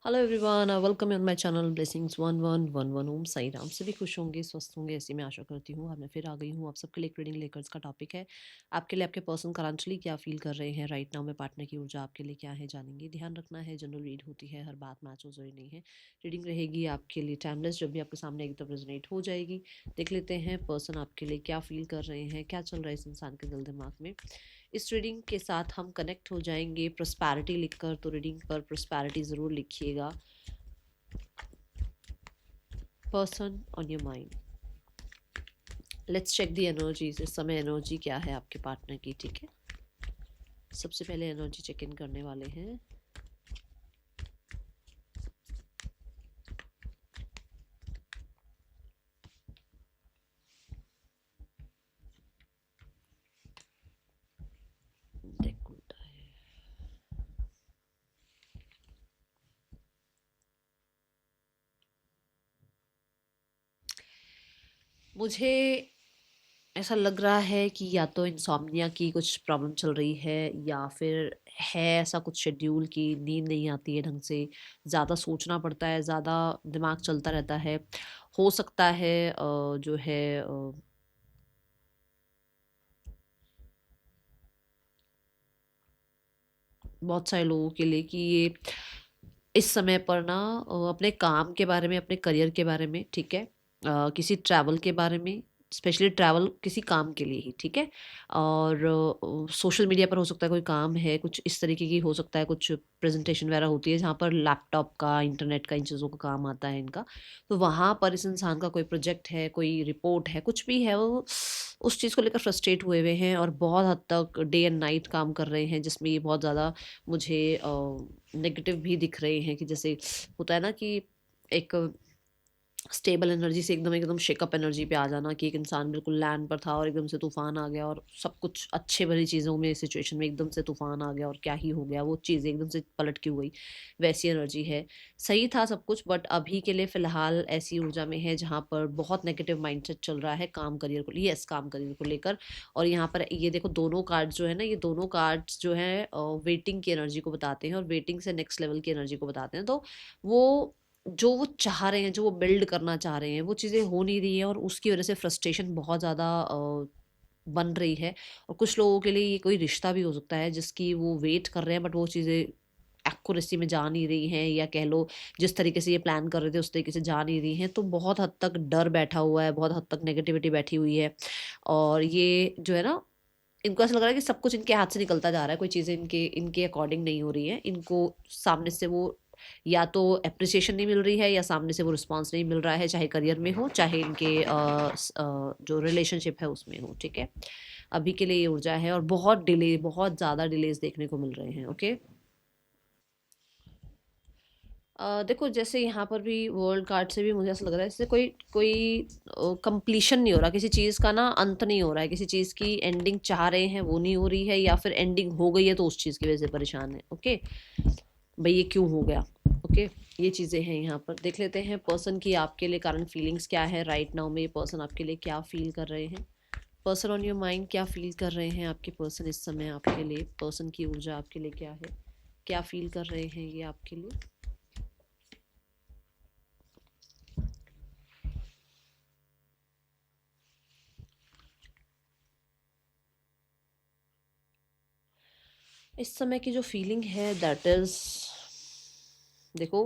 Hello everyone, welcome on my channel blessings 1111 ओम साई राम। सभी खुश होंगे, स्वस्थ होंगे, ऐसी मैं आशा करती हूँ। और मैं फिर आ गई हूँ आप सबके लिए एक रीडिंग लेकर। इसका टॉपिक है आपके लिए आपके पर्सन करंटली क्या फील कर रहे हैं राइट नाउ में। पार्टनर की ऊर्जा आपके लिए क्या है जानेंगे। ध्यान रखना है, जनरल रीड होती है, हर बात मैच हो जरूरी नहीं है। रीडिंग रहेगी आपके लिए टाइमलेस, जब भी आपके सामने एक तो रेजोनेट हो जाएगी। देख लेते हैं पर्सन आपके लिए क्या फील कर रहे हैं, क्या चल रहा है इस इंसान के दिल दिमाग में। इस रीडिंग के साथ हम कनेक्ट हो जाएंगे प्रोस्पैरिटी लिखकर, तो रीडिंग पर प्रोस्पैरिटी ज़रूर लिखिएगा। Person on your mind, let's check the energies. इस समय एनर्जी क्या है आपके पार्टनर की, ठीक है। सबसे पहले एनर्जी चेक इन करने वाले हैं। देख उल्टा है। मुझे ऐसा लग रहा है कि या तो इंसोम्निया की कुछ प्रॉब्लम चल रही है, या फिर है ऐसा कुछ शेड्यूल की नींद नहीं आती है ढंग से, ज़्यादा सोचना पड़ता है, ज़्यादा दिमाग चलता रहता है। हो सकता है जो है बहुत सारे लोगों के लिए कि ये इस समय पर ना अपने काम के बारे में, अपने करियर के बारे में, ठीक है, किसी ट्रैवल के बारे में, स्पेशली ट्रैवल किसी काम के लिए ही, ठीक है। और सोशल मीडिया पर हो सकता है कोई काम है, कुछ इस तरीके की हो सकता है, कुछ प्रेजेंटेशन वगैरह होती है जहाँ पर लैपटॉप का, इंटरनेट का, इन चीज़ों का काम आता है इनका। तो वहाँ पर इस इंसान का कोई प्रोजेक्ट है, कोई रिपोर्ट है, कुछ भी है, वो उस चीज़ को लेकर फ्रस्ट्रेट हुए हुए हैं और बहुत हद तक डे एंड नाइट काम कर रहे हैं, जिसमें ये बहुत ज़्यादा मुझे नेगेटिव भी दिख रहे हैं। कि जैसे होता है ना कि एक स्टेबल एनर्जी से एकदम एकदम शेकअप एनर्जी पे आ जाना, कि एक इंसान बिल्कुल लैंड पर था और एकदम से तूफान आ गया और सब कुछ अच्छे भरी चीज़ों में, सिचुएशन में एकदम से तूफान आ गया और क्या ही हो गया, वो चीज़ एकदम से पलट क्यों गई, वैसी एनर्जी है। सही था सब कुछ, बट अभी के लिए फ़िलहाल ऐसी ऊर्जा में है जहाँ पर बहुत नेगेटिव माइंडसेट चल रहा है काम करियर को, यस, काम करियर को लेकर। और यहाँ पर ये देखो, दोनों कार्ड्स जो है ना, ये दोनों कार्ड्स जो है वेटिंग की एनर्जी को बताते हैं और वेटिंग से नेक्स्ट लेवल की एनर्जी को बताते हैं। तो वो जो वो चाह रहे हैं, जो वो बिल्ड करना चाह रहे हैं, वो चीज़ें हो नहीं रही है और उसकी वजह से फ्रस्ट्रेशन बहुत ज़्यादा बन रही है। और कुछ लोगों के लिए ये कोई रिश्ता भी हो सकता है जिसकी वो वेट कर रहे हैं, बट वो चीज़ें एक्यूरेसी में जा नहीं रही हैं, या कह लो जिस तरीके से ये प्लान कर रहे थे उस तरीके से जा नहीं रही हैं। तो बहुत हद तक डर बैठा हुआ है, बहुत हद तक नेगेटिविटी बैठी हुई है। और ये जो है ना, इनको ऐसा लग रहा है कि सब कुछ इनके हाथ से निकलता जा रहा है, कोई चीज़ें इनके इनके अकॉर्डिंग नहीं हो रही है। इनको सामने से वो या तो अप्रिसिएशन नहीं मिल रही है, या सामने से वो रिस्पॉन्स नहीं मिल रहा है, चाहे करियर में हो, चाहे इनके जो रिलेशनशिप है उसमें हो, ठीक है। अभी के लिए ये ऊर्जा है और बहुत डिले, बहुत ज़्यादा डिलेज देखने को मिल रहे हैं, ओके। देखो, जैसे यहाँ पर भी वर्ल्ड कार्ड से भी मुझे ऐसा लग रहा है जैसे कोई कोई कंप्लीशन नहीं हो रहा किसी चीज़ का ना, अंत नहीं हो रहा है किसी चीज़ की। एंडिंग चाह रहे हैं वो नहीं हो रही है, या फिर एंडिंग हो गई है तो उस चीज़ की वजह से परेशान है, ओके। भाई ये क्यों हो गया, ओके। ये चीज़ें हैं यहाँ पर। देख लेते हैं पर्सन की आपके लिए कारण फीलिंग्स क्या है राइट नाउ में। ये पर्सन आपके लिए क्या फील कर रहे हैं। पर्सन ऑन योर माइंड, क्या फील कर रहे हैं आपके पर्सन इस समय आपके लिए। पर्सन की ऊर्जा आपके लिए क्या है, क्या फील कर रहे हैं ये आपके लिए। इस समय की जो फीलिंग है दैट इज, देखो,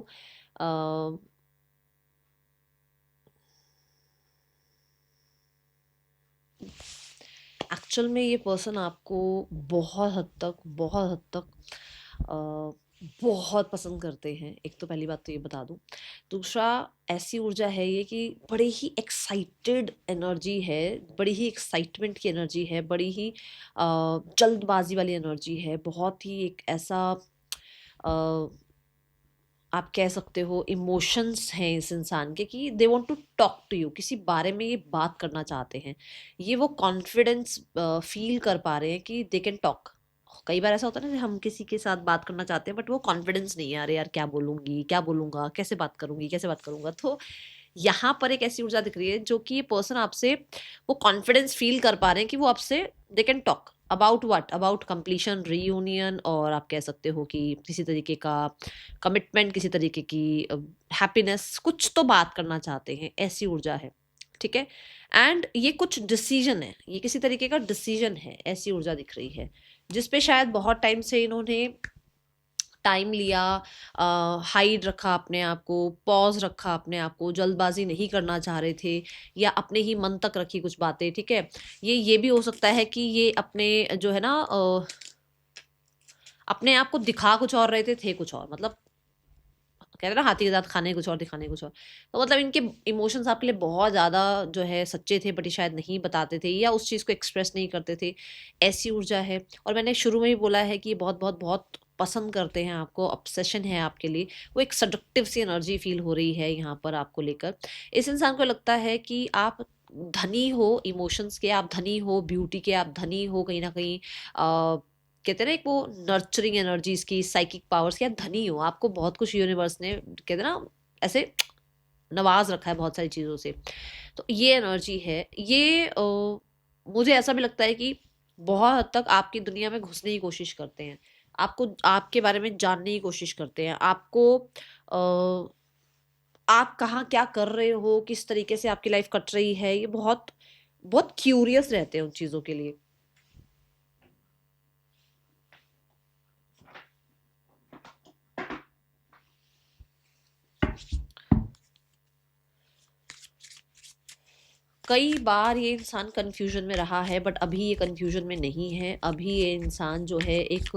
एक्चुअल में ये पर्सन आपको बहुत हद तक, बहुत हद तक बहुत पसंद करते हैं। एक तो पहली बात तो ये बता दूं। दूसरा, ऐसी ऊर्जा है ये कि बड़ी ही एक्साइटेड एनर्जी है, बड़ी ही एक्साइटमेंट की एनर्जी है, बड़ी ही जल्दबाजी वाली एनर्जी है, बहुत ही एक ऐसा आप कह सकते हो इमोशंस हैं इस इंसान के, कि they want to talk to you, किसी बारे में ये बात करना चाहते हैं। ये वो कॉन्फिडेंस फील कर पा रहे हैं कि दे कैन टॉक। कई बार ऐसा होता है ना कि हम किसी के साथ बात करना चाहते हैं, बट वो कॉन्फिडेंस नहीं है, अरे यार क्या बोलूंगी, क्या बोलूंगा, कैसे बात करूंगी, कैसे बात करूंगा। तो यहाँ पर एक ऐसी ऊर्जा दिख रही है जो कि ये पर्सन आपसे वो कॉन्फिडेंस फील कर पा रहे हैं कि वो आपसे दे can talk. About what, about completion, reunion, और आप कह सकते हो कि किसी तरीके का कमिटमेंट, किसी तरीके की हैप्पीनेस, कुछ तो बात करना चाहते हैं, ऐसी ऊर्जा है, ठीक है। एंड ये कुछ डिसीजन है, ये किसी तरीके का डिसीजन है, ऐसी ऊर्जा दिख रही है, जिसपे शायद बहुत टाइम से इन्होंने टाइम लिया, हाइड रखा अपने आप को, पॉज रखा अपने आप को, जल्दबाजी नहीं करना चाह रहे थे, या अपने ही मन तक रखी कुछ बातें, ठीक है। ये भी हो सकता है कि ये अपने जो है ना अपने आप को दिखा कुछ और रहे थे कुछ और, मतलब कहते हैं ना हाथी के दांत खाने कुछ और दिखाने कुछ और। तो मतलब इनके इमोशंस आपके लिए बहुत ज़्यादा जो है सच्चे थे, बट ये शायद नहीं बताते थे या उस चीज़ को एक्सप्रेस नहीं करते थे, ऐसी ऊर्जा है। और मैंने शुरू में ही बोला है कि ये बहुत बहुत बहुत पसंद करते हैं आपको, ऑब्सेशन है आपके लिए, वो एक सडक्टिव सी एनर्जी फील हो रही है यहाँ पर आपको लेकर। इस इंसान को लगता है कि आप धनी हो इमोशंस के, आप धनी हो ब्यूटी के, आप धनी हो कहीं ना कहीं कहते हैं ना एक वो नर्चरिंग एनर्जीज की, साइकिक पावर्स की, आप धनी हो, आपको बहुत कुछ यूनिवर्स ने कहते हैं ना ऐसे नवाज रखा है बहुत सारी चीज़ों से। तो ये एनर्जी है, ये मुझे ऐसा भी लगता है कि बहुत हद तक आपकी दुनिया में घुसने की कोशिश करते हैं, आपको आपके बारे में जानने की कोशिश करते हैं, आपको आप कहाँ क्या कर रहे हो, किस तरीके से आपकी लाइफ कट रही है, ये बहुत बहुत क्यूरियस रहते हैं उन चीज़ों के लिए। कई बार ये इंसान कन्फ्यूजन में रहा है, बट अभी ये कन्फ्यूजन में नहीं है। अभी ये इंसान जो है एक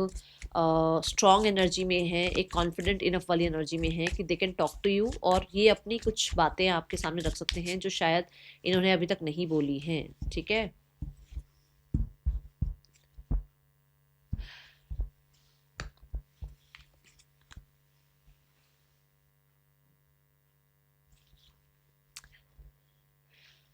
स्ट्रॉन्ग एनर्जी में है, एक कॉन्फिडेंट इनफ वाली एनर्जी में है कि they can talk to you, और ये अपनी कुछ बातें आपके सामने रख सकते हैं जो शायद इन्होंने अभी तक नहीं बोली हैं, ठीक है।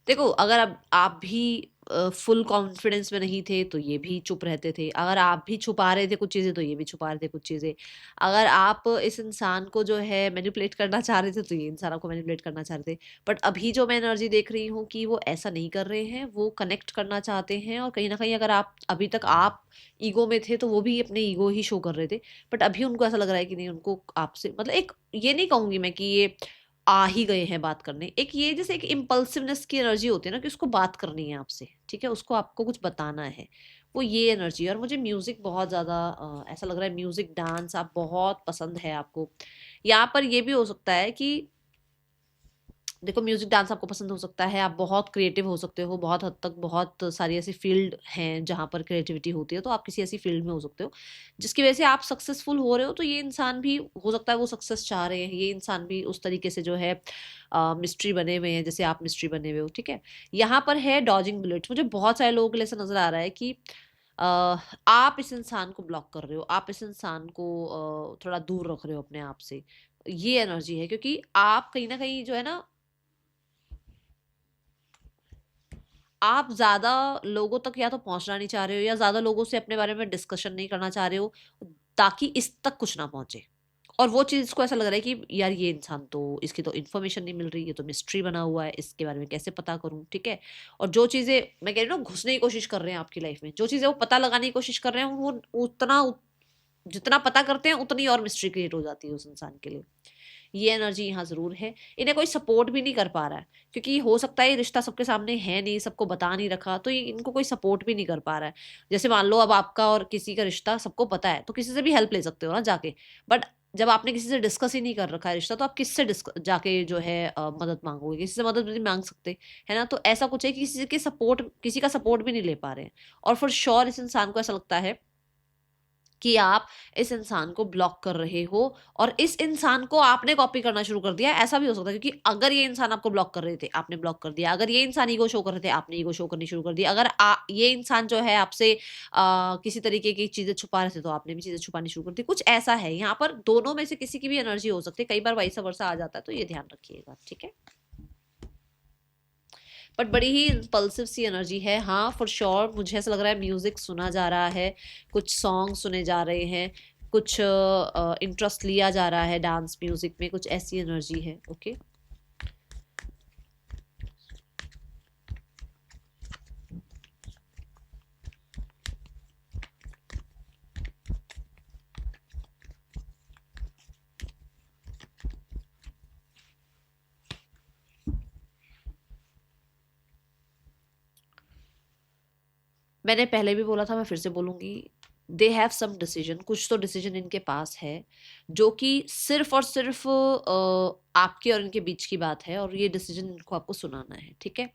देखो, अगर अब आप भी फुल कॉन्फिडेंस में नहीं थे तो ये भी चुप रहते थे, अगर आप भी छुपा रहे थे कुछ चीज़ें तो ये भी छुपा रहे थे कुछ चीज़ें, अगर आप इस इंसान को जो है मैनिपुलेट करना चाह रहे थे तो ये इंसान आपको मैनिपुलेट करना चाह रहे थे। बट अभी जो मैं एनर्जी देख रही हूँ कि वो ऐसा नहीं कर रहे हैं, वो कनेक्ट करना चाहते हैं, और कहीं ना कहीं अगर आप अभी तक आप ईगो में थे तो वो भी अपने ईगो ही शो कर रहे थे। बट अभी उनको ऐसा लग रहा है कि नहीं, उनको आपसे मतलब एक, ये नहीं कहूंगी मैं कि ये आ ही गए हैं बात करने, एक ये जैसे एक इम्पल्सिवनेस की एनर्जी होती है ना कि उसको बात करनी है आपसे, ठीक है, उसको आपको कुछ बताना है, वो ये एनर्जी है। और मुझे म्यूजिक बहुत ज्यादा ऐसा लग रहा है, म्यूजिक डांस आप बहुत पसंद है आपको। यहाँ पर ये भी हो सकता है कि देखो, म्यूजिक डांस आपको पसंद हो सकता है, आप बहुत क्रिएटिव हो सकते हो, बहुत हद तक बहुत सारी ऐसी फील्ड हैं जहाँ पर क्रिएटिविटी होती है, तो आप किसी ऐसी फील्ड में हो सकते हो जिसकी वजह से आप सक्सेसफुल हो रहे हो। तो ये इंसान भी हो सकता है वो सक्सेस चाह रहे हैं, ये इंसान भी उस तरीके से जो है मिस्ट्री बने हुए हैं जैसे आप मिस्ट्री बने हुए हो, ठीक है। यहाँ पर है डॉजिंग बुलेट्स, मुझे बहुत सारे लोगों के लिए ऐसा नजर आ रहा है कि अ, आप इस इंसान को ब्लॉक कर रहे हो, आप इस इंसान को थोड़ा दूर रख रहे हो अपने आप से, ये एनर्जी है, क्योंकि आप कहीं ना कहीं जो है ना, आप ज़्यादा लोगों तक या तो पहुंचना नहीं चाह रहे हो, या ज़्यादा लोगों से अपने बारे में डिस्कशन नहीं करना चाह रहे हो, ताकि इस तक कुछ ना पहुंचे। और वो चीज़ इसको ऐसा लग रहा है कि यार ये इंसान तो, इसकी तो इन्फॉर्मेशन नहीं मिल रही, ये तो मिस्ट्री बना हुआ है, इसके बारे में कैसे पता करूं, ठीक है। और जो चीज़ें मैं कह रही हूँ ना, घुसने की कोशिश कर रहे हैं आपकी लाइफ में, जो चीज़ें वो पता लगाने की कोशिश कर रहे हैं, वो जितना पता करते हैं उतनी और मिस्ट्री क्रिएट हो जाती है उस इंसान के लिए। ये एनर्जी यहाँ ज़रूर है। इन्हें कोई सपोर्ट भी नहीं कर पा रहा है, क्योंकि हो सकता है ये रिश्ता सबके सामने है नहीं, सबको बता नहीं रखा, तो ये इनको कोई सपोर्ट भी नहीं कर पा रहा है। जैसे मान लो अब आपका और किसी का रिश्ता सबको पता है, तो किसी से भी हेल्प ले सकते हो ना जाके। बट जब आपने किसी से डिस्कस ही नहीं कर रखा है रिश्ता, तो आप किससे जाके जो है मदद मांगोगे, किसी से मदद भी नहीं मांग सकते, है ना। तो ऐसा कुछ है कि किसी का सपोर्ट भी नहीं ले पा रहे हैं। और फॉर श्योर इस इंसान को ऐसा लगता है कि आप इस इंसान को ब्लॉक कर रहे हो, और इस इंसान को आपने कॉपी करना शुरू कर दिया, ऐसा भी हो सकता है, क्योंकि अगर ये इंसान आपको ब्लॉक कर रहे थे आपने ब्लॉक कर दिया, अगर ये इंसान ईगो शो कर रहे थे आपने ईगो शो करनी शुरू कर दी, अगर ये इंसान जो है आपसे किसी तरीके की चीजें छुपा रहे थे तो आपने भी चीजें छुपानी शुरू कर दी, कुछ ऐसा है। यहाँ पर दोनों में से किसी की भी एनर्जी हो सकती है, कई बार वाइस वर्सा आ जाता है, तो ये ध्यान रखिएगा, ठीक है। बट बड़ी ही इम्पल्सिव सी एनर्जी है, हाँ फॉर श्योर। मुझे ऐसा लग रहा है म्यूजिक सुना जा रहा है, कुछ सॉन्ग सुने जा रहे हैं, कुछ इंटरेस्ट लिया जा रहा है डांस म्यूजिक में, कुछ ऐसी एनर्जी है, ओके। मैंने पहले भी बोला था, मैं फिर से बोलूंगी, दे हैव सम डिसीजन, कुछ तो डिसीजन इनके पास है जो कि सिर्फ और सिर्फ आपके और इनके बीच की बात है, और ये डिसीजन इनको आपको सुनाना है, ठीक है।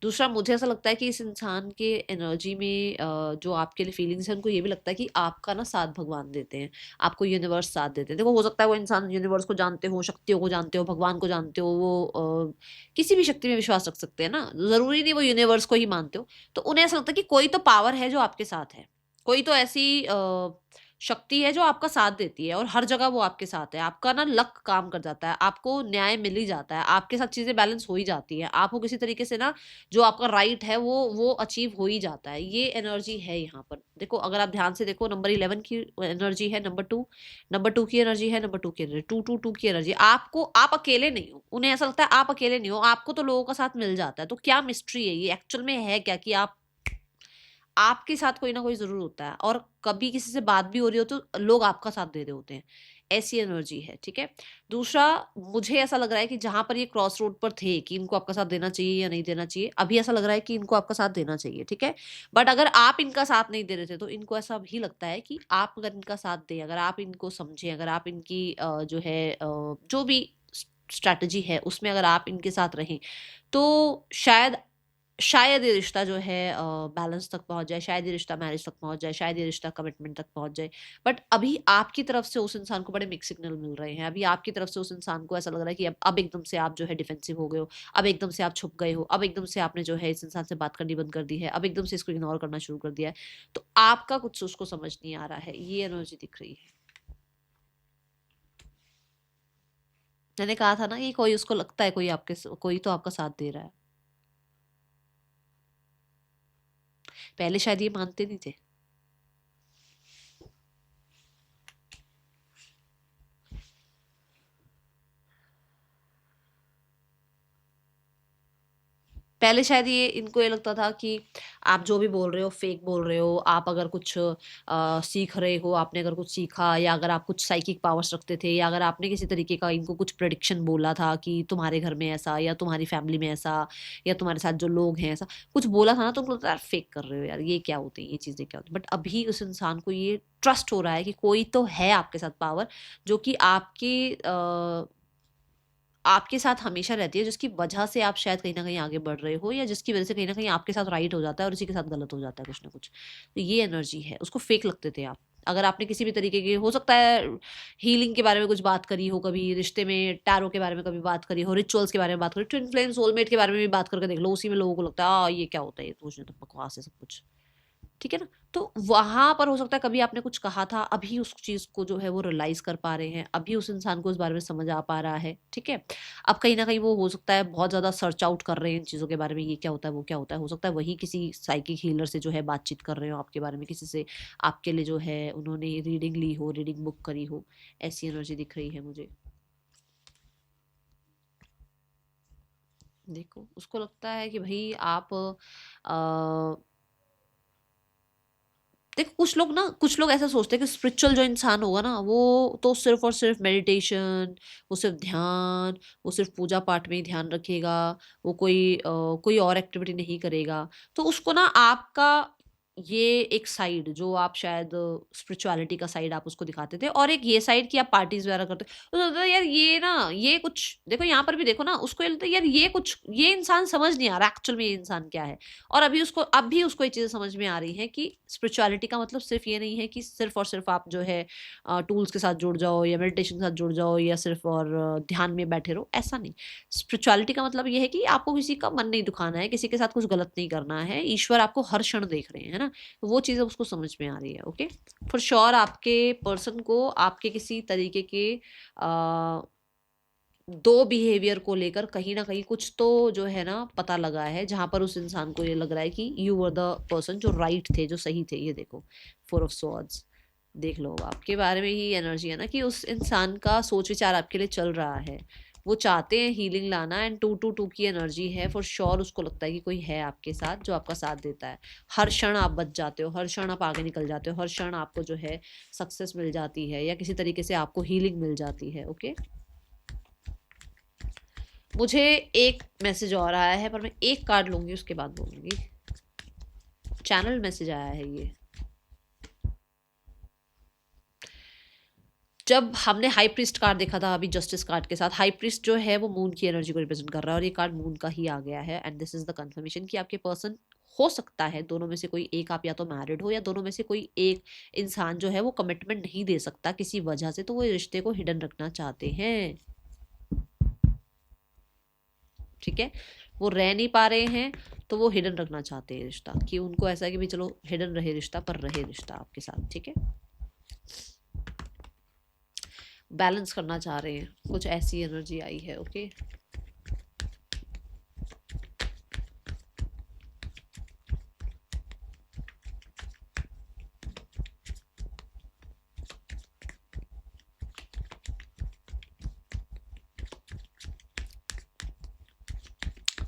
दूसरा, मुझे ऐसा लगता है कि इस इंसान के एनर्जी में जो आपके लिए फीलिंग्स है, उनको ये भी लगता है कि आपका ना साथ भगवान देते हैं, आपको यूनिवर्स साथ देते हैं। देखो, हो सकता है वो इंसान यूनिवर्स को जानते हो, शक्तियों को जानते हो, भगवान को जानते हो, वो किसी भी शक्ति में विश्वास रख सकते हैं ना, जरूरी नहीं वो यूनिवर्स को ही मानते हो। तो उन्हें ऐसा लगता है कि कोई तो पावर है जो आपके साथ है, कोई तो ऐसी शक्ति है जो आपका साथ देती है, और हर जगह वो आपके साथ है। आपका ना लक काम कर जाता है, आपको न्याय मिल ही जाता है, आपके साथ चीजें बैलेंस हो ही जाती है, आपको किसी तरीके से ना जो आपका राइट है वो अचीव हो ही जाता है। ये एनर्जी है यहाँ पर। देखो, अगर आप ध्यान से देखो, नंबर 11 की एनर्जी है, नंबर टू की एनर्जी है, नंबर टू की एनर्जी, टू की एनर्जी। आपको, आप अकेले नहीं हो, उन्हें ऐसा लगता है आप अकेले नहीं हो, आपको तो लोगों का साथ मिल जाता है। तो क्या मिस्ट्री है ये, एक्चुअल में है क्या कि आपके साथ कोई ना कोई जरूर होता है, और कभी किसी से बात भी हो रही हो तो लोग आपका साथ दे रहे होते हैं। ऐसी एनर्जी है, ठीक है। दूसरा, मुझे ऐसा लग रहा है कि जहां पर ये क्रॉस रोड पर थे कि इनको आपका साथ देना चाहिए या नहीं देना चाहिए, अभी ऐसा लग रहा है कि इनको आपका साथ देना चाहिए, ठीक है। बट अगर आप इनका साथ नहीं दे रहे थे, तो इनको ऐसा भी लगता है कि आप अगर इनका साथ दें, अगर आप इनको समझें, अगर आप इनकी जो है जो भी स्ट्रैटेजी है उसमें अगर आप इनके साथ रहें, तो शायद शायद ये रिश्ता जो है बैलेंस तक पहुंच जाए, शायद ये रिश्ता मैरिज तक पहुंच जाए, शायद ये रिश्ता कमिटमेंट तक पहुंच जाए। बट अभी आपकी तरफ से उस इंसान को बड़े मिक्स सिग्नल मिल रहे हैं। अभी आपकी तरफ से उस इंसान को ऐसा लग रहा है कि अब एकदम से आप जो है डिफेंसिव हो गए हो, अब एकदम से आप छुप गए हो, अब एकदम से आपने जो है इस इंसान से बात करनी बंद कर दी है, अब एकदम से इसको इग्नोर करना शुरू कर दिया है। तो आपका कुछ उसको समझ नहीं आ रहा है, ये एनर्जी दिख रही है। मैंने कहा था ना कि कोई, उसको लगता है कोई तो आपका साथ दे रहा है। पहले शायद ये मानते नहीं थे। पहले शायद ये इनको ये लगता था कि आप जो भी बोल रहे हो फेक बोल रहे हो। आप अगर कुछ सीख रहे हो, आपने अगर कुछ सीखा, या अगर आप कुछ साइकिक पावर्स रखते थे, या अगर आपने किसी तरीके का इनको कुछ प्रेडिक्शन बोला था कि तुम्हारे घर में ऐसा, या तुम्हारी फैमिली में ऐसा, या तुम्हारे साथ जो लोग हैं ऐसा कुछ बोला था ना, तो उनको लगता है यार फेक कर रहे हो यार, ये क्या होती है, ये चीजें क्या होती है। बट अभी उस इंसान को ये ट्रस्ट हो रहा है कि कोई तो है आपके साथ पावर, जो कि आपके साथ हमेशा रहती है, जिसकी वजह से आप शायद कहीं ना कहीं आगे बढ़ रहे हो, या जिसकी वजह से कहीं ना कहीं आपके साथ राइट हो जाता है और उसी के साथ गलत हो जाता है कुछ ना कुछ। तो ये एनर्जी है। उसको फेक लगते थे आप, अगर आपने किसी भी तरीके के, हो सकता है हीलिंग के बारे में कुछ बात करी हो, कभी रिश्ते में टैरो के बारे में कभी बात करी हो, रिचुअल्स के बारे में बात करी, ट्विन फ्लेम सोलमेट के बारे में भी बात करके देख लो, उसी में लोगों को लगता है ये क्या होता है, ये तो कुछ नहीं, तो बकवास है सब कुछ, ठीक है ना। तो वहां पर हो सकता है कभी आपने कुछ कहा था, अभी उस चीज को जो है वो रियलाइज कर पा रहे हैं, अभी उस इंसान को इस बारे में समझ आ पा रहा है, ठीक है। अब कहीं ना कहीं वो हो सकता है बहुत ज्यादा सर्च आउट कर रहे हैं इन चीजों के बारे में, ये क्या होता है, वो क्या होता है। हो सकता है वही किसी साइकिक हीलर से जो है बातचीत कर रहे हो आपके बारे में, किसी से आपके लिए जो है उन्होंने रीडिंग ली हो, रीडिंग बुक करी हो। ऐसी एनर्जी दिख रही है मुझे। देखो, उसको लगता है कि भाई आप देखो, कुछ लोग ऐसा सोचते हैं कि स्पिरिचुअल जो इंसान होगा ना, वो तो सिर्फ और सिर्फ मेडिटेशन, वो सिर्फ ध्यान, वो सिर्फ पूजा पाठ में ही ध्यान रखेगा, वो कोई और एक्टिविटी नहीं करेगा। तो उसको ना आपका ये एक साइड जो आप शायद स्पिरिचुअलिटी का साइड आप उसको दिखाते थे, और एक ये साइड कि आप पार्टीज वगैरह करते, तो लगता है यार ये ना, ये कुछ देखो यहाँ पर भी देखो ना, उसको ये लगता है यार ये इंसान समझ नहीं आ रहा एक्चुअल में ये इंसान क्या है। और अब भी उसको ये चीज़ें समझ में आ रही हैं कि स्पिरिचुअलिटी का मतलब सिर्फ ये नहीं है कि सिर्फ और सिर्फ आप जो है टूल्स के साथ जुड़ जाओ, या मेडिटेशन के साथ जुड़ जाओ, या सिर्फ और ध्यान में बैठे रहो, ऐसा नहीं। स्पिरिचुअलिटी का मतलब ये है कि आपको किसी का मन नहीं दुखाना है, किसी के साथ कुछ गलत नहीं करना है, ईश्वर आपको हर क्षण देख रहे हैं, है ना। तो वो चीज़ें उसको समझ में आ रही है, ओके। फॉर श्योर आपके पर्सन को आपके किसी तरीके के दो बिहेवियर को लेकर कहीं ना कहीं कुछ तो जो है ना पता लगा है, जहां पर उस इंसान को ये लग रहा है कि यू वर द पर्सन जो राइट थे, जो सही थे। ये देखो, 4 ऑफ स्वॉर्ड्स, देख लो, आपके बारे में ही एनर्जी है ना कि उस इंसान का सोच विचार आपके लिए चल रहा है, वो चाहते हैं हीलिंग लाना। एंड 2-2-2 की एनर्जी है, फॉर श्योर उसको लगता है कि कोई है आपके साथ जो आपका साथ देता है। हर क्षण आप बच जाते हो, हर क्षण आप आगे निकल जाते हो, हर क्षण आपको जो है सक्सेस मिल जाती है, या किसी तरीके से आपको हीलिंग मिल जाती है, ओके। मुझे एक मैसेज और आया है, पर मैं एक कार्ड लूंगी उसके बाद बोलूंगी। चैनल मैसेज आया है ये। जब हमने हाई प्रीस्ट कार्ड देखा था अभी जस्टिस कार्ड के साथ, हाई प्रीस्ट जो है वो मून की एनर्जी को रिप्रेजेंट कर रहा है और ये कार्ड मून का ही आ गया है। And this is the confirmation कि आपके पर्सन हो सकता है दोनों में से कोई एक, आप या तो मैरिड हो या दोनों में से कोई एक इंसान जो है वो कमिटमेंट नहीं दे सकता किसी वजह से, तो वो रिश्ते को हिडन रखना चाहते हैं। ठीक है, वो रह नहीं पा रहे हैं तो वो हिडन रखना चाहते हैं रिश्ता, कि उनको ऐसा है कि भाई चलो हिडन रहे रिश्ता, पर रहे रिश्ता आपके साथ। ठीक है, बैलेंस करना चाह रहे हैं, कुछ ऐसी एनर्जी आई है। ओके,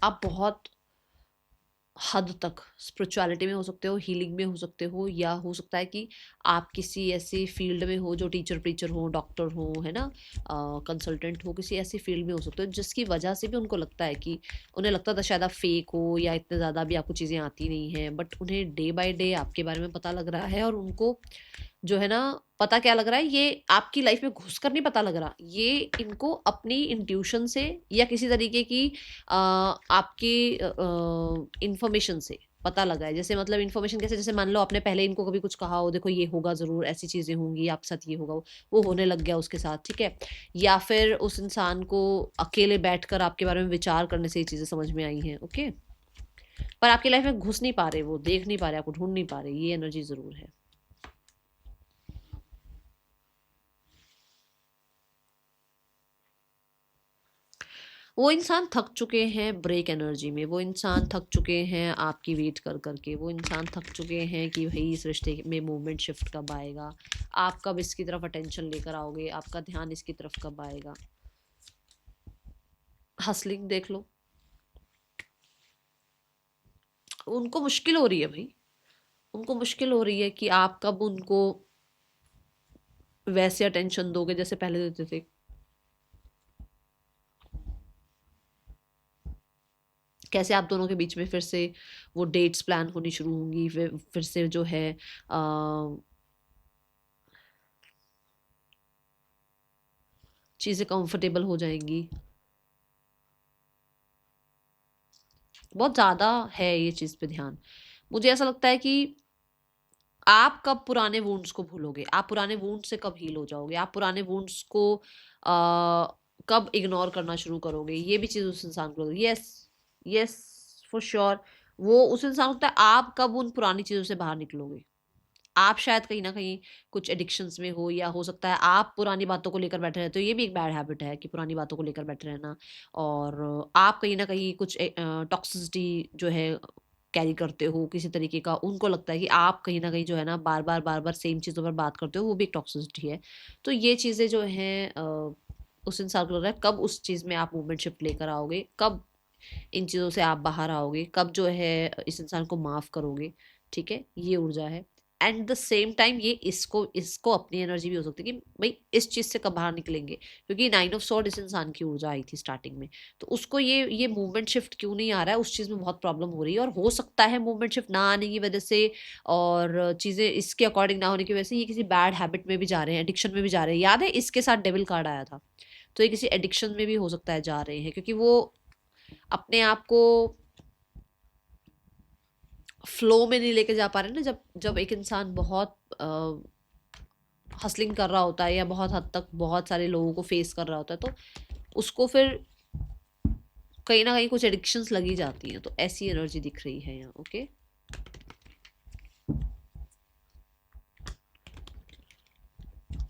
आप बहुत हद तक स्पिरिचुअलिटी में हो सकते हो, हीलिंग में हो सकते हो, या हो सकता है कि आप किसी ऐसी फील्ड में हो जो टीचर प्रीचर हो, डॉक्टर हो, है ना, कंसल्टेंट हो, किसी ऐसी फील्ड में हो सकते हो जिसकी वजह से भी उनको लगता है कि उन्हें लगता था शायद आप फेक हो या इतने ज़्यादा भी आपको चीज़ें आती नहीं हैं, बट उन्हें डे बाय डे आपके बारे में पता लग रहा है और उनको जो है ना, पता क्या लग रहा है, ये आपकी लाइफ में घुसकर नहीं पता लग रहा, ये इनको अपनी इंट्यूशन से या किसी तरीके की आपकी इंफॉर्मेशन से पता लगा है। जैसे मतलब इन्फॉर्मेशन कैसे, जैसे मान लो आपने पहले इनको कभी कुछ कहा हो, देखो ये होगा ज़रूर, ऐसी चीज़ें होंगी आपके साथ, ये होगा, वो होने लग गया उसके साथ। ठीक है, या फिर उस इंसान को अकेले बैठकर आपके बारे में विचार करने से ये चीज़ें समझ में आई हैं। ओके, पर आपकी लाइफ में घुस नहीं पा रहे, वो देख नहीं पा रहे, आपको ढूंढ नहीं पा रहे, ये एनर्जी ज़रूर है। वो इंसान थक चुके हैं ब्रेक एनर्जी में, वो इंसान थक चुके हैं आपकी वेट कर करके, वो इंसान थक चुके हैं कि भाई इस रिश्ते में मूवमेंट शिफ्ट कब आएगा, आप कब इसकी तरफ अटेंशन लेकर आओगे, आपका ध्यान इसकी तरफ कब आएगा। हसलिंग देख लो, उनको मुश्किल हो रही है भाई, उनको मुश्किल हो रही है कि आप कब उनको वैसे अटेंशन दोगे जैसे पहले देते थे। कैसे आप दोनों के बीच में फिर से वो डेट्स प्लान होनी शुरू होंगी, फिर से जो है चीज़ें कंफर्टेबल हो जाएंगी। बहुत ज़्यादा है ये चीज़ पे ध्यान। मुझे ऐसा लगता है कि आप कब पुराने वुंड्स को भूलोगे, आप पुराने वुंड से कब हील हो जाओगे, आप पुराने वुंड्स को कब इग्नोर करना शुरू करोगे, ये भी चीज़ उस इंसान को। Yes, yes, for sure. वो उस इंसान को लगता है आप कब उन पुरानी चीज़ों से बाहर निकलोगे। आप शायद कहीं ना कहीं कुछ एडिक्शंस में हो, या हो सकता है आप पुरानी बातों को लेकर बैठे रहते हो, ये भी एक बैड हैबिट है कि पुरानी बातों को लेकर बैठे रहना। और आप कहीं ना कहीं कुछ टॉक्सिसिटी जो है कैरी करते हो किसी तरीके का, उनको लगता है कि आप कहीं ना कहीं जो है ना बार बार सेम चीज़ों पर बात करते हो, वो भी एक टॉक्सिसिटी है। तो ये चीज़ें जो हैं उस इंसान को लग रहा है कब उस चीज़ में आप मूवमेंट शिफ्ट लेकर आओगे, कब इन चीज़ों से आप बाहर आओगे, कब जो है इस इंसान को माफ़ करोगे। ठीक है, ये ऊर्जा है। एंड द सेम टाइम ये इसको इसको अपनी एनर्जी भी हो सकती है कि भाई इस चीज़ से कब बाहर निकलेंगे, क्योंकि 9 ऑफ सॉर्ड इस इंसान की ऊर्जा आई थी स्टार्टिंग में। तो उसको ये मूवमेंट शिफ्ट क्यों नहीं आ रहा है, उस चीज़ में बहुत प्रॉब्लम हो रही है, और हो सकता है मूवमेंट शिफ्ट ना आने की वजह से और चीज़ें इसके अकॉर्डिंग ना होने की वजह से ये किसी बैड हैबिट में भी जा रहे हैं, एडिक्शन में भी जा रहे हैं। याद है इसके साथ डेविल कार्ड आया था, तो ये किसी एडिक्शन में भी हो सकता है जा रहे हैं, क्योंकि वो अपने आप को फ्लो में नहीं लेके जा पा रहे ना। जब जब एक इंसान बहुत हसलिंग कर रहा होता है या बहुत हद तक बहुत सारे लोगों को फेस कर रहा होता है, तो उसको फिर कहीं ना कहीं कुछ एडिक्शंस लगी जाती हैं। तो ऐसी एनर्जी दिख रही है यहाँ। ओके,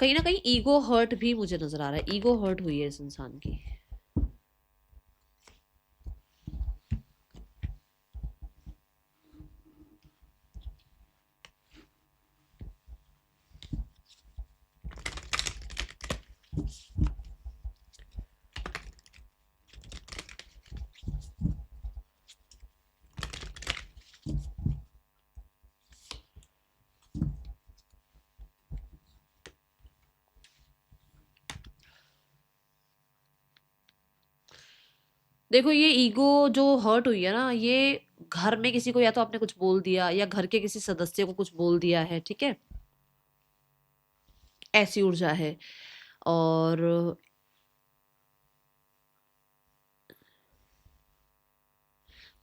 कहीं ना कहीं ईगो हर्ट भी मुझे नजर आ रहा है, ईगो हर्ट हुई है इस इंसान की। देखो ये ईगो जो हर्ट हुई है ना, ये घर में किसी को या तो आपने कुछ बोल दिया या घर के किसी सदस्य को कुछ बोल दिया है, ठीक है, ऐसी ऊर्जा है। और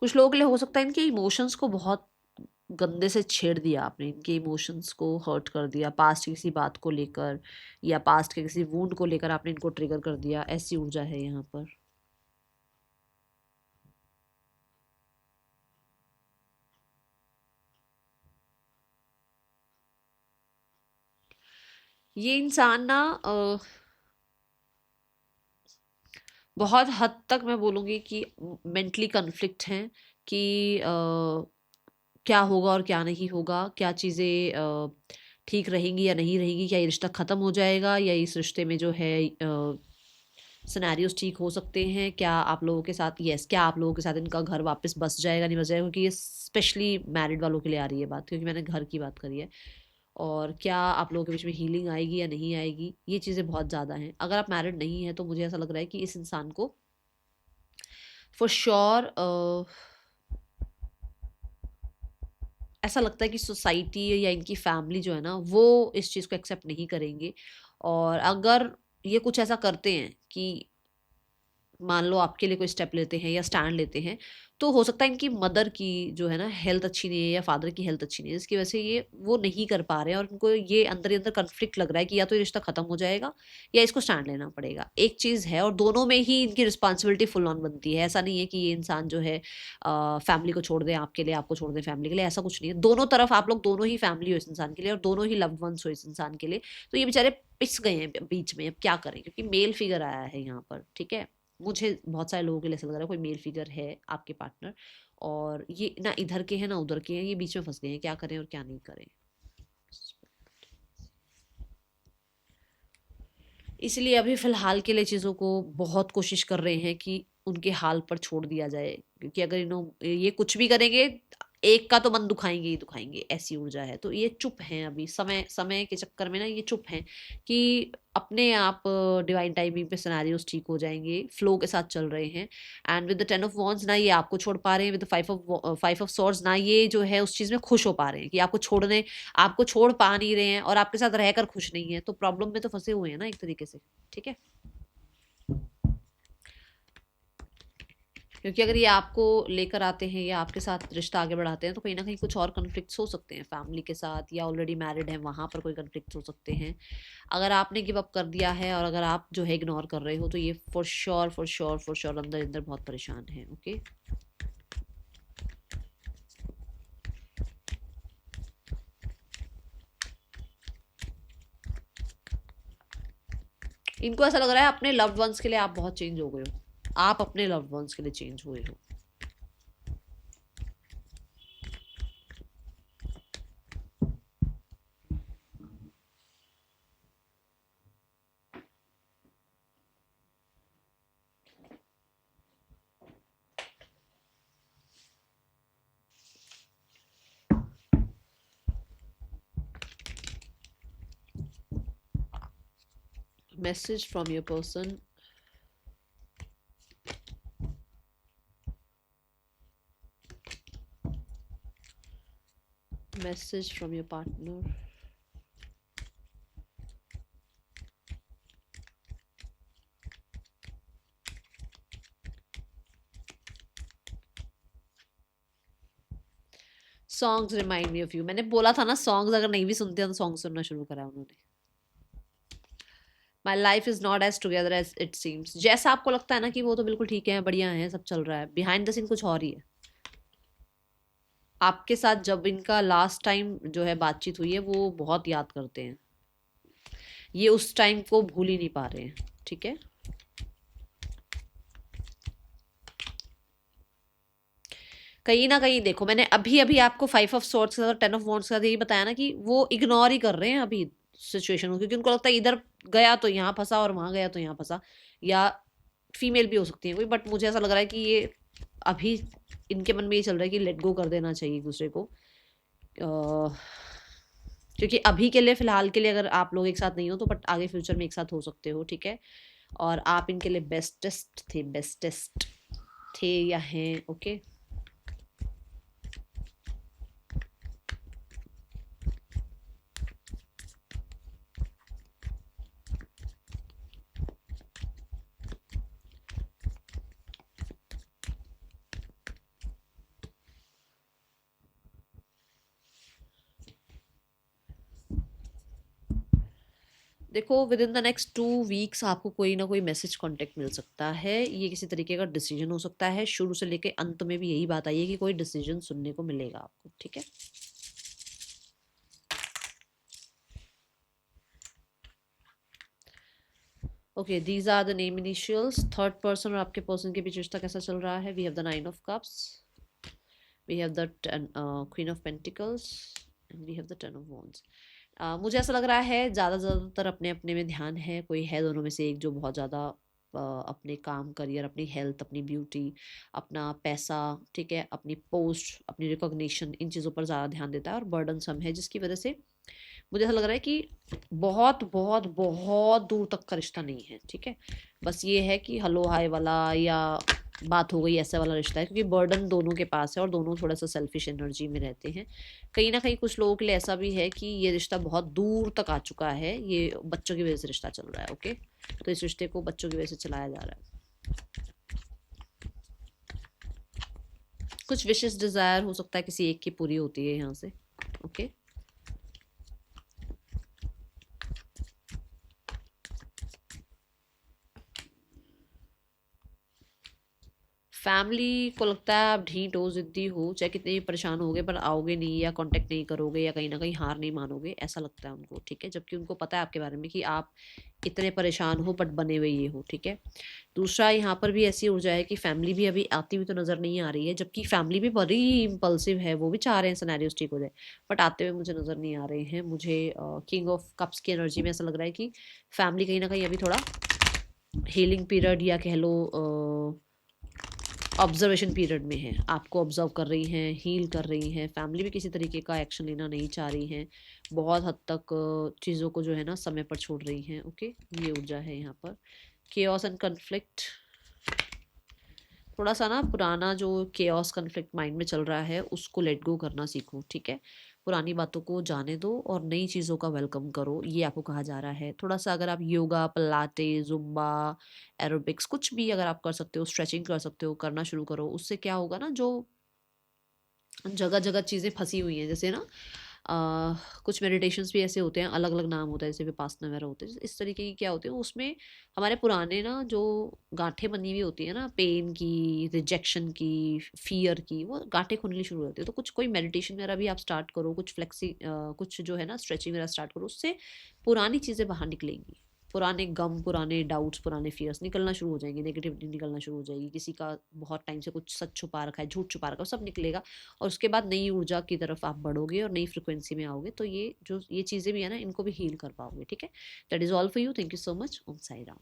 कुछ लोगों के लिए हो सकता है इनके इमोशंस को बहुत गंदे से छेड़ दिया आपने, इनके इमोशंस को हर्ट कर दिया, पास्ट की किसी बात को लेकर या पास्ट के किसी वूंड को लेकर आपने इनको ट्रिगर कर दिया, ऐसी ऊर्जा है यहाँ पर। ये इंसान ना बहुत हद तक मैं बोलूँगी कि मेंटली कन्फ्लिक्ट हैं कि क्या होगा और क्या नहीं होगा, क्या चीज़ें ठीक रहेंगी या नहीं रहेंगी, क्या ये रिश्ता ख़त्म हो जाएगा या इस रिश्ते में जो है सिनेरियोज ठीक हो सकते हैं, क्या आप लोगों के साथ, यस, क्या आप लोगों के साथ इनका घर वापस बस जाएगा नहीं बस जाएगा, क्योंकि ये स्पेशली मैरिड वालों के लिए आ रही है बात, क्योंकि मैंने घर की बात करी है। और क्या आप लोगों के बीच में हीलिंग आएगी या नहीं आएगी, ये चीज़ें बहुत ज़्यादा हैं। अगर आप मैरिड नहीं हैं तो मुझे ऐसा लग रहा है कि इस इंसान को फॉर श्योर ऐसा लगता है कि सोसाइटी या इनकी फैमिली जो है ना वो इस चीज़ को एक्सेप्ट नहीं करेंगे। और अगर ये कुछ ऐसा करते हैं कि मान लो आपके लिए कोई स्टेप लेते हैं या स्टैंड लेते हैं, तो हो सकता है इनकी मदर की जो है ना हेल्थ अच्छी नहीं है या फादर की हेल्थ अच्छी नहीं है, जिसकी वजह से ये वो नहीं कर पा रहे हैं और उनको ये अंदर ही अंदर कन्फ्लिक्ट लग रहा है कि या तो ये रिश्ता खत्म हो जाएगा या इसको स्टैंड लेना पड़ेगा, एक चीज़ है। और दोनों में ही इनकी रिस्पॉन्सिबिलिटी फुल ऑन बनती है। ऐसा नहीं है कि ये इंसान जो है फैमिली को छोड़ दें आपके लिए, आपको छोड़ दें फैमिली के लिए, ऐसा कुछ नहीं है। दोनों तरफ आप लोग दोनों ही फैमिली हो इस इंसान के लिए और दोनों ही लव्ड वंस हो इस इंसान के लिए। तो ये बेचारे पिस गए हैं बीच में, अब क्या करें, क्योंकि मेल फिगर आया है यहाँ पर, ठीक है। मुझे बहुत सारे लोगों के लिए ऐसा लग रहा है कोई मेल फिगर है आपके पार्टनर, और ये ना इधर के हैं ना उधर के हैं, ये बीच में फंस गए हैं, क्या करें और क्या नहीं करें। इसलिए अभी फ़िलहाल के लिए चीज़ों को बहुत कोशिश कर रहे हैं कि उनके हाल पर छोड़ दिया जाए, क्योंकि अगर ये कुछ भी करेंगे, एक का तो मन दुखाएँगे ही दुखाएँगे, ऐसी ऊर्जा है। तो ये चुप हैं अभी, समय समय के चक्कर में ना ये चुप हैं कि अपने आप डिवाइन टाइमिंग पे सिनेरियोज़ ठीक हो जाएँगे, फ्लो के साथ चल रहे हैं। And with the 10 of wands ना ये आपको छोड़ पा रहे हैं, विद द 5 ऑफ सॉर्ड्स ना ये जो है उस चीज़ में खुश हो पा रहे हैं कि आपको छोड़ पा नहीं रहे हैं और आपके साथ रहकर खुश नहीं है, तो प्रॉब्लम में तो फंसे हुए हैं ना एक तरीके से, ठीक है। क्योंकि अगर ये आपको लेकर आते हैं या आपके साथ रिश्ता आगे बढ़ाते हैं तो कहीं ना कहीं कुछ और कन्फ्लिक्ट्स हो सकते हैं फैमिली के साथ, या ऑलरेडी मैरिड है वहाँ पर कोई कन्फ्लिक्ट्स हो सकते हैं। अगर आपने गिव अप कर दिया है और अगर आप जो है इग्नोर कर रहे हो तो ये फॉर श्योर अंदर अंदर बहुत परेशान है, ओके। इनको ऐसा लग रहा है अपने लव्ड वंस के लिए आप बहुत चेंज हो गए हो, आप अपने लव्ड वंस के लिए चेंज हुए हो। Message from your person. Message from your partner. Songs remind me of you, मैंने बोला था ना सॉन्ग्स अगर नहीं भी सुनते हैं तो सॉन्ग सुनना शुरू करा उन्होंने। My life is not as together as it seems, जैसा आपको लगता है ना कि वो तो बिल्कुल ठीक है, बढ़िया है, सब चल रहा है, बिहाइंड द सीन कुछ और ही है। आपके साथ जब इनका लास्ट टाइम जो है बातचीत हुई है वो बहुत याद करते हैं, ये उस टाइम को भूल ही नहीं पा रहे हैं, ठीक है। कहीं ना कहीं देखो, मैंने अभी अभी आपको 5 ऑफ सॉर्ड्स के साथ 10 ऑफ वॉन्ड्स के साथ यही बताया ना कि वो इग्नोर ही कर रहे हैं अभी सिचुएशन को, क्योंकि उनको लगता है इधर गया तो यहाँ फंसा और वहां गया तो यहाँ फंसा, या फीमेल भी हो सकती है कोई, बट मुझे ऐसा लग रहा है कि ये अभी इनके मन में ये चल रहा है कि लेट गो कर देना चाहिए एक दूसरे को, क्योंकि अभी के लिए फिलहाल के लिए अगर आप लोग एक साथ नहीं हो तो बट आगे फ्यूचर में एक साथ हो सकते हो, ठीक है। और आप इनके लिए बेस्टेस्ट थे या हैं, ओके। देखो with in the next 2 weeks आपको कोई ना कोई मैसेज कांटेक्ट मिल सकता है। ये किसी तरीके का डिसीजन हो सकता है, शुरू से लेके अंत में भी यही बात आई है कि कोई डिसीजन सुनने को मिलेगा आपको, ठीक है। Okay, these are the name initials. Third person और आपके पर्सन के बीच रिश्ता कैसा चल रहा है? We have the 9 of cups, we have the queen of pentacles and we have the 10 of wands. मुझे ऐसा लग रहा है ज़्यादातर अपने अपने में ध्यान है। कोई है दोनों में से एक जो बहुत ज़्यादा अपने काम, करियर, अपनी हेल्थ, अपनी ब्यूटी, अपना पैसा, ठीक है, अपनी पोस्ट, अपनी रिकॉग्निशन, इन चीज़ों पर ज़्यादा ध्यान देता है और बर्डन सम है, जिसकी वजह से मुझे ऐसा लग रहा है कि बहुत बहुत बहुत दूर तक का रिश्ता नहीं है, ठीक है। बस ये है कि हलो हाय वाला या बात हो गई ऐसा वाला रिश्ता है, क्योंकि बर्डन दोनों के पास है और दोनों थोड़ा सा सेल्फिश एनर्जी में रहते हैं। कहीं ना कहीं कुछ लोगों के लिए ऐसा भी है कि ये रिश्ता बहुत दूर तक आ चुका है, ये बच्चों की वजह से रिश्ता चल रहा है, ओके। तो इस रिश्ते को बच्चों की वजह से चलाया जा रहा है। कुछ विशेष डिजायर हो सकता है किसी एक की पूरी होती है यहाँ से, ओके। फैमिली को लगता है आप ढीठ हो, जिद्दी हो, चाहे कितने भी परेशान होगे पर आओगे नहीं या कांटेक्ट नहीं करोगे या कहीं ना कहीं हार नहीं मानोगे, ऐसा लगता है उनको, ठीक है। जबकि उनको पता है आपके बारे में कि आप इतने परेशान हो बट बने हुए ये हो, ठीक है। दूसरा, यहाँ पर भी ऐसी ऊर्जा है कि फैमिली भी अभी आती हुई तो नज़र नहीं आ रही है, जबकि फैमिली भी बड़ी इम्पल्सिव है, वो भी चाह रहे हैं सिनेरियोस ठीक हो जाए, बट आते हुए मुझे नज़र नहीं आ रहे हैं। मुझे किंग ऑफ कप्स की एनर्जी में ऐसा लग रहा है कि फैमिली कहीं ना कहीं अभी थोड़ा हीलिंग पीरियड या कह लो ऑब्जर्वेशन पीरियड में है। आपको ऑब्जर्व कर रही हैं, हील कर रही हैं। फैमिली भी किसी तरीके का एक्शन लेना नहीं चाह रही हैं, बहुत हद तक चीज़ों को जो है ना समय पर छोड़ रही हैं, ओके। ये ऊर्जा है यहाँ पर। केओस एंड कन्फ्लिक्ट, थोड़ा सा ना पुराना जो केओस कन्फ्लिक्ट माइंड में चल रहा है उसको लेट गो करना सीखो, ठीक है। पुरानी बातों को जाने दो और नई चीज़ों का वेलकम करो, ये आपको कहा जा रहा है। थोड़ा सा अगर आप योगा, पिलाटे, जुम्बा, एरोबिक्स कुछ भी अगर आप कर सकते हो, स्ट्रेचिंग कर सकते हो, करना शुरू करो। उससे क्या होगा ना, जो जगह जगह चीज़ें फंसी हुई हैं, जैसे ना कुछ मेडिटेशंस भी ऐसे होते हैं, अलग अलग नाम होता है, जैसे विपासना वगैरह होते हैं, इस तरीके की क्या होते हैं उसमें हमारे पुराने ना जो गांठें बनी हुई होती है ना, पेन की, रिजेक्शन की, फियर की, वो गांठें खुलनी शुरू हो जाती है। तो कुछ कोई मेडिटेशन वगैरह भी आप स्टार्ट करो, कुछ कुछ जो है ना स्ट्रेचिंग वगैरह स्टार्ट करो, उससे पुरानी चीज़ें बाहर निकलेंगी। पुराने गम, पुराने डाउट्स, पुराने फियर्स निकलना शुरू हो जाएंगे, नेगेटिविटी निकलना शुरू हो जाएगी, किसी का बहुत टाइम से कुछ सच छुपा रखा है, झूठ छुपा रखा है, सब निकलेगा। और उसके बाद नई ऊर्जा की तरफ आप बढ़ोगे और नई फ्रिक्वेंसी में आओगे। तो ये जो ये चीज़ें भी है ना, इनको भी हील कर पाओगे, ठीक है। That is all for you. Thank you so much. Om Sai Ram.